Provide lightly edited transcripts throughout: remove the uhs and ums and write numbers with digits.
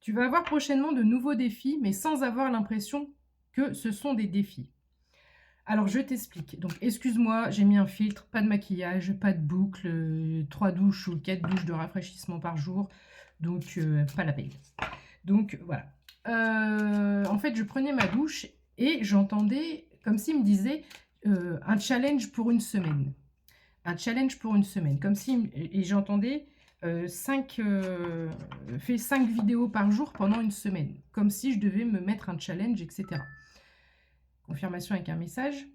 Tu vas avoir prochainement de nouveaux défis, mais sans avoir l'impression que ce sont des défis. Alors, je t'explique. Donc, excuse-moi, j'ai mis un filtre, pas de maquillage, pas de boucle, 3 douches ou 4 douches de rafraîchissement par jour. Donc, pas la peine. Donc, voilà. En fait, je prenais ma douche et j'entendais, comme s'il me disait, un challenge pour une semaine. Un challenge pour une semaine. Comme si, et j'entendais fais 5 vidéos par jour pendant une semaine. Comme si je devais me mettre un challenge, etc. Confirmation avec un message.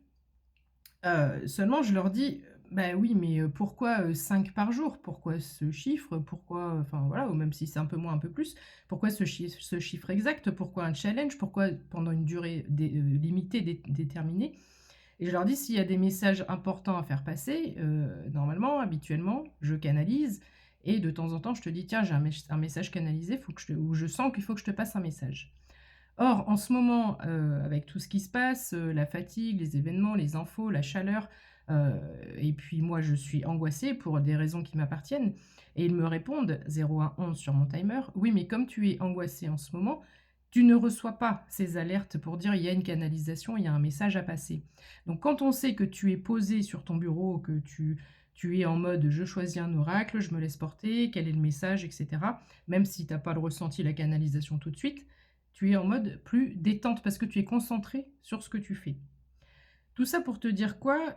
Seulement, je leur dis, bah oui, mais pourquoi 5 par jour? Pourquoi ce chiffre? Pourquoi, enfin voilà, ou même si c'est un peu moins, un peu plus, pourquoi ce chiffre exact? Pourquoi un challenge? Pourquoi pendant une durée limitée, déterminée? Et je leur dis, s'il y a des messages importants à faire passer, normalement, habituellement, je canalise. Et de temps en temps, je te dis, tiens, j'ai un message canalisé, ou je sens qu'il faut que je te passe un message. Or, en ce moment, avec tout ce qui se passe, la fatigue, les événements, les infos, la chaleur, et puis moi, je suis angoissée pour des raisons qui m'appartiennent. Et ils me répondent, 0 à 11 sur mon timer, oui, mais comme tu es angoissée en ce moment, tu ne reçois pas ces alertes pour dire il y a une canalisation, il y a un message à passer. Donc quand on sait que tu es posé sur ton bureau, que tu es en mode je choisis un oracle, je me laisse porter, quel est le message, etc. Même si tu n'as pas le ressenti, la canalisation tout de suite, tu es en mode plus détente parce que tu es concentré sur ce que tu fais. Tout ça pour te dire quoi?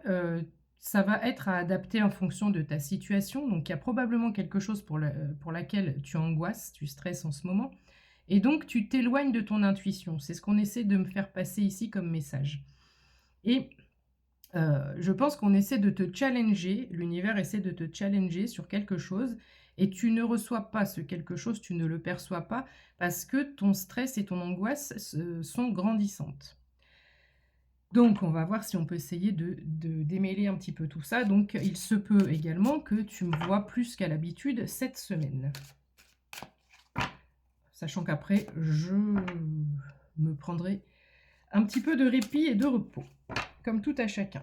Ça va être à adapter en fonction de ta situation. Donc, il y a probablement quelque chose pour laquelle tu angoisses, tu stresses en ce moment. Et donc, tu t'éloignes de ton intuition. C'est ce qu'on essaie de me faire passer ici comme message. Et je pense qu'on essaie de te challenger, l'univers essaie de te challenger sur quelque chose et tu ne reçois pas ce quelque chose, tu ne le perçois pas parce que ton stress et ton angoisse sont grandissantes. Donc, on va voir si on peut essayer de démêler un petit peu tout ça. Donc, il se peut également que tu me vois plus qu'à l'habitude cette semaine. Sachant qu'après, je me prendrai un petit peu de répit et de repos, comme tout à chacun.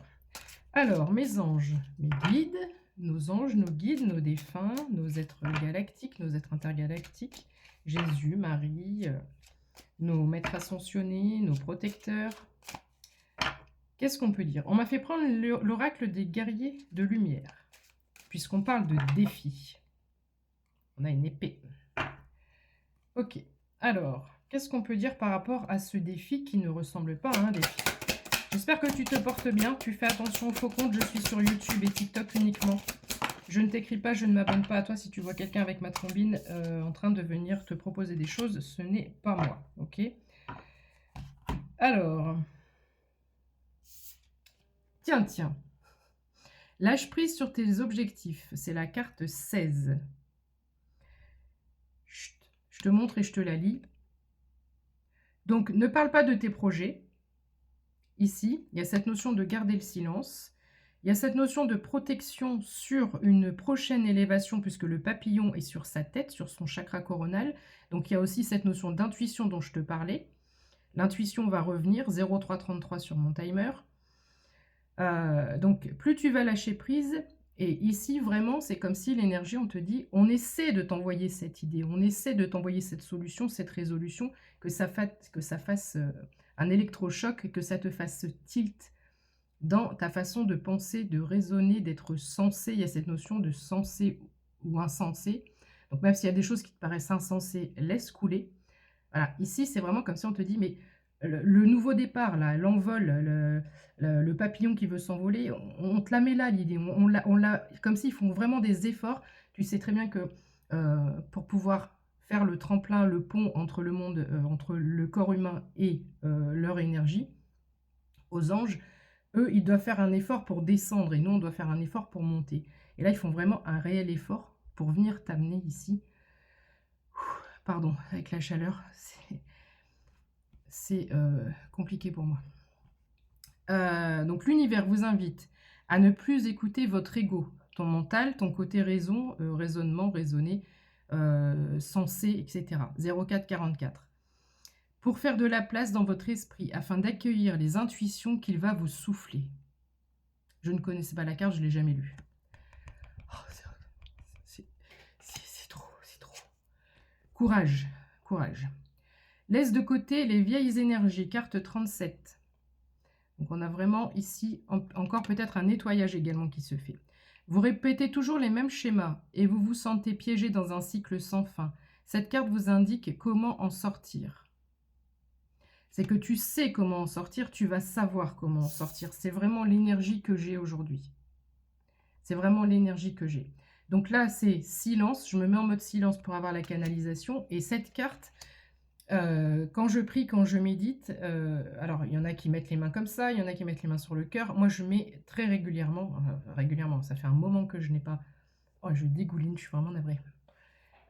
Alors, mes anges, mes guides, nos guides, nos défunts, nos êtres galactiques, nos êtres intergalactiques, Jésus, Marie, nos maîtres ascensionnés, nos protecteurs. Qu'est-ce qu'on peut dire? On m'a fait prendre l'oracle des guerriers de lumière, puisqu'on parle de défi. On a une épée. Ok, alors, qu'est-ce qu'on peut dire par rapport à ce défi qui ne ressemble pas à un défi? J'espère que tu te portes bien, tu fais attention au faux compte, je suis sur YouTube et TikTok uniquement. Je ne t'écris pas, je ne m'abonne pas à toi. Si tu vois quelqu'un avec ma trombine en train de venir te proposer des choses, ce n'est pas moi, ok? Alors, tiens. Lâche prise sur tes objectifs, c'est la carte 16. Chut, je te montre et je te la lis. Donc, ne parle pas de tes projets. Ici, il y a cette notion de garder le silence. Il y a cette notion de protection sur une prochaine élévation, puisque le papillon est sur sa tête, sur son chakra coronal. Donc, il y a aussi cette notion d'intuition dont je te parlais. L'intuition va revenir, 0,333 sur mon timer. Donc, plus tu vas lâcher prise, et ici, vraiment, c'est comme si l'énergie, on te dit, on essaie de t'envoyer cette idée, on essaie de t'envoyer cette solution, cette résolution, que ça fasse un électrochoc, que ça te fasse tilt dans ta façon de penser, de raisonner, d'être sensé. Il y a cette notion de sensé ou insensé. Donc, même s'il y a des choses qui te paraissent insensées, laisse couler. Voilà, ici, c'est vraiment comme si on te dit, mais le nouveau départ, là, l'envol, le papillon qui veut s'envoler, on te la met là, l'idée. Comme s'ils font vraiment des efforts. Tu sais très bien que pour pouvoir faire le tremplin, le pont entre le monde, entre le corps humain et leur énergie, aux anges, eux, ils doivent faire un effort pour descendre et nous, on doit faire un effort pour monter. Et là, ils font vraiment un réel effort pour venir t'amener ici. Pardon, avec la chaleur, c'est compliqué pour moi. Donc l'univers vous invite à ne plus écouter votre ego, ton mental, ton côté raison, raisonnement, raisonner, sensé, etc. 0444. Pour faire de la place dans votre esprit, afin d'accueillir les intuitions qu'il va vous souffler. Je ne connaissais pas la carte, je ne l'ai jamais lue. Oh, c'est trop, c'est trop. Courage, courage. Laisse de côté les vieilles énergies, carte 37. Donc on a vraiment ici encore peut-être un nettoyage également qui se fait. Vous répétez toujours les mêmes schémas et vous vous sentez piégé dans un cycle sans fin. Cette carte vous indique comment en sortir. C'est que tu sais comment en sortir, tu vas savoir comment en sortir. C'est vraiment l'énergie que j'ai aujourd'hui. C'est vraiment l'énergie que j'ai. Donc là, c'est silence. Je me mets en mode silence pour avoir la canalisation. Et cette carte, quand je prie, quand je médite, alors il y en a qui mettent les mains comme ça, il y en a qui mettent les mains sur le cœur. Moi, je mets très régulièrement, ça fait un moment que je n'ai pas... Oh, je dégouline, je suis vraiment navrée.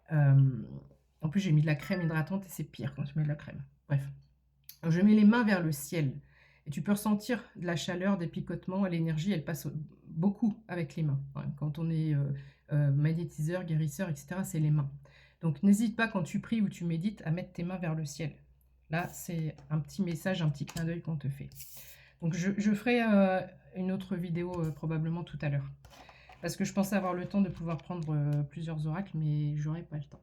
En plus, j'ai mis de la crème hydratante et c'est pire quand tu mets de la crème. Bref. Je mets les mains vers le ciel. Et tu peux ressentir de la chaleur, des picotements. L'énergie, elle passe beaucoup avec les mains. Quand on est magnétiseur, guérisseur, etc., c'est les mains. Donc, n'hésite pas quand tu pries ou tu médites à mettre tes mains vers le ciel. Là, c'est un petit message, un petit clin d'œil qu'on te fait. Donc, je ferai une autre vidéo probablement tout à l'heure. Parce que je pensais avoir le temps de pouvoir prendre plusieurs oracles, mais j'aurai pas le temps.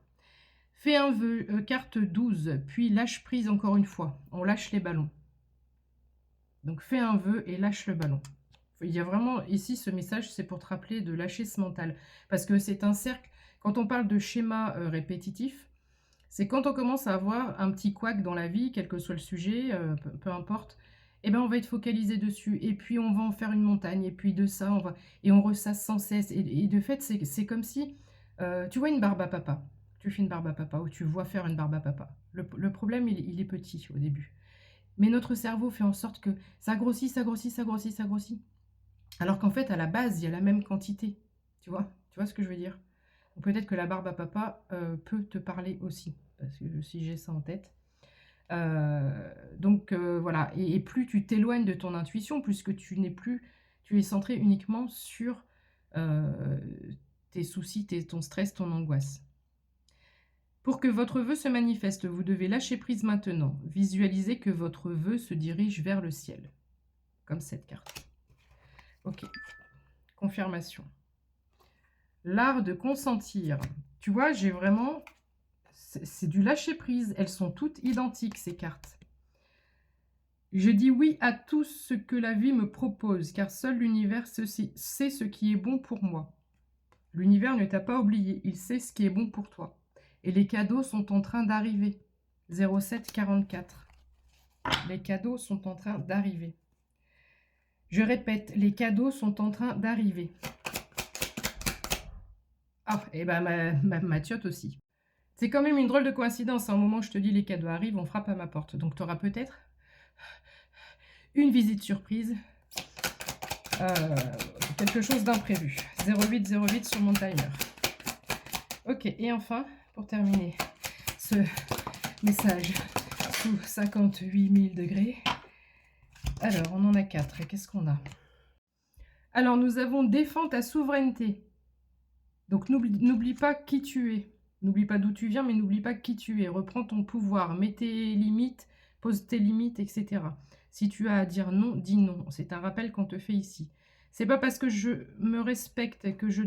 Fais un vœu, carte 12, puis lâche prise encore une fois. On lâche les ballons. Donc, fais un vœu et lâche le ballon. Il y a vraiment, ici, ce message, c'est pour te rappeler de lâcher ce mental. Parce que c'est un cercle. Quand on parle de schéma répétitif, c'est quand on commence à avoir un petit couac dans la vie, quel que soit le sujet, peu importe, eh ben on va être focalisé dessus. Et puis, on va en faire une montagne. Et puis, de ça, on va... Et on ressasse sans cesse. Et de fait, c'est comme si... tu vois une barbe à papa. Tu fais une barbe à papa ou tu vois faire une barbe à papa. Le problème, il est petit au début. Mais notre cerveau fait en sorte que ça grossit, ça grossit, ça grossit, ça grossit. Alors qu'en fait, à la base, il y a la même quantité. Tu vois ce que je veux dire? Peut-être que la barbe à papa peut te parler aussi. Parce que si j'ai ça en tête. Donc voilà. Et plus tu t'éloignes de ton intuition, plus que tu es centré uniquement sur tes soucis, ton stress, ton angoisse. Pour que votre vœu se manifeste, vous devez lâcher prise maintenant. Visualisez que votre vœu se dirige vers le ciel. Comme cette carte. Ok. Confirmation. L'art de consentir. Tu vois, j'ai vraiment... C'est du lâcher prise. Elles sont toutes identiques, ces cartes. Je dis oui à tout ce que la vie me propose, car seul l'univers sait ce qui est bon pour moi. L'univers ne t'a pas oublié. Il sait ce qui est bon pour toi. Et les cadeaux sont en train d'arriver. 0744. Les cadeaux sont en train d'arriver. Je répète, les cadeaux sont en train d'arriver. Ah, et ben ma tiote aussi. C'est quand même une drôle de coïncidence. À un moment où je te dis les cadeaux arrivent, on frappe à ma porte. Donc tu auras peut-être une visite surprise. Quelque chose d'imprévu. 0808 sur mon timer. Ok, et enfin... Pour terminer ce message sous 58 000 degrés. Alors, on en a 4. Et qu'est-ce qu'on a? Alors, nous avons défends ta souveraineté. Donc, n'oublie pas qui tu es. N'oublie pas d'où tu viens, mais n'oublie pas qui tu es. Reprends ton pouvoir. Mets tes limites, pose tes limites, etc. Si tu as à dire non, dis non. C'est un rappel qu'on te fait ici. C'est pas parce que je me respecte que je...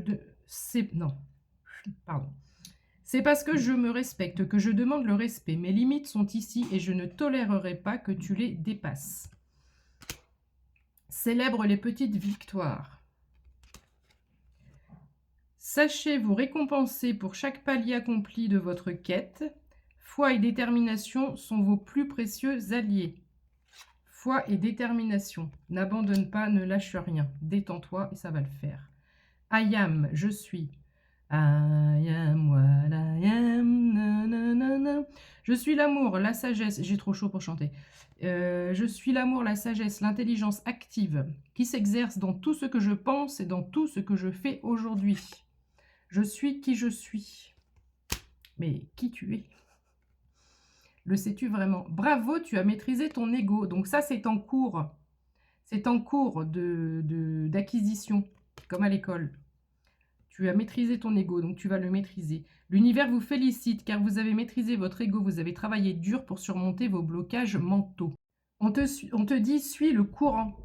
Non. Pardon. C'est parce que je me respecte que je demande le respect. Mes limites sont ici et je ne tolérerai pas que tu les dépasses. Célèbre les petites victoires. Sachez vous récompenser pour chaque palier accompli de votre quête. Foi et détermination sont vos plus précieux alliés. Foi et détermination. N'abandonne pas, ne lâche rien. Détends-toi et ça va le faire. I am, je suis. I am what I am, nanana. Je suis l'amour, la sagesse, j'ai trop chaud pour chanter. Je suis l'amour, la sagesse, l'intelligence active qui s'exerce dans tout ce que je pense et dans tout ce que je fais aujourd'hui. Je suis qui je suis. Mais qui tu es? Le sais-tu vraiment? Bravo, tu as maîtrisé ton ego. Donc ça, c'est en cours. C'est en cours d'acquisition, comme à l'école. Tu as maîtrisé ton ego, donc tu vas le maîtriser. L'univers vous félicite car vous avez maîtrisé votre ego, vous avez travaillé dur pour surmonter vos blocages mentaux. On te dit, suis le courant.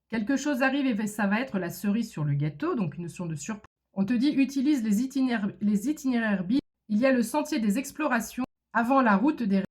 Quelque chose arrive et ça va être la cerise sur le gâteau, donc une notion de surprise. On te dit, utilise les itinéraires bibliques. Il y a le sentier des explorations avant la route des